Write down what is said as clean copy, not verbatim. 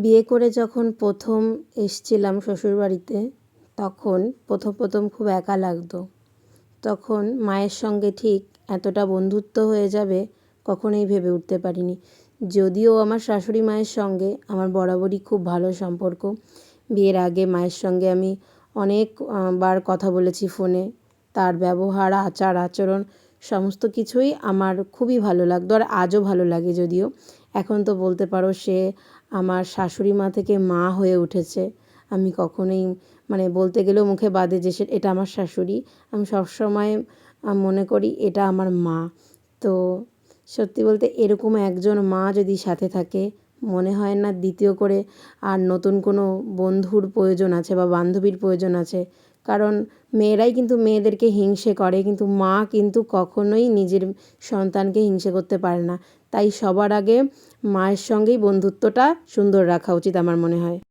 বিয়ে করে যখন প্রথম এসছিলাম শ্বশুরবাড়িতে, তখন প্রথম খুব একা লাগতো। তখন মায়ের সঙ্গে ঠিক এতটা বন্ধুত্ব হয়ে যাবে কখনোই ভেবে উঠতে পারিনি। যদিও আমার শাশুড়ি মায়ের সঙ্গে আমার বরাবরই খুব ভালো সম্পর্ক। বিয়ের আগে মায়ের সঙ্গে আমি অনেক বার কথা বলেছি ফোনে। তার ব্যবহার, আচার আচরণ সমস্ত কিছুই আমার খুবই ভালো লাগতো, আর আজও ভালো লাগে। যদিও এখন তো বলতে পারো সে আমার শাশুড়ি মা থেকে মা হয়ে উঠেছে। আমি কখনোই বলতে গেলেও মুখে বাধে যে এটা আমার শাশুড়ি। আমি সবসময় মনে করি এটা আমার মা। তো সত্যি বলতে এরকম একজন মা যদি সাথে থাকে, মনে হয় না দ্বিতীয় করে আর নতুন কোনো বন্ধুর প্রয়োজন আছে বা বান্ধবীর প্রয়োজন আছে। কারণ মেয়েরাই কিন্তু মেয়েদেরকে হিংসে করে, কিন্তু মা কিন্তু কখনোই নিজের সন্তানকে হিংসে করতে পারে না। তাই সবার আগে মায়ের সঙ্গেই বন্ধুত্বটা সুন্দর রাখা উচিত আমার মনে হয়।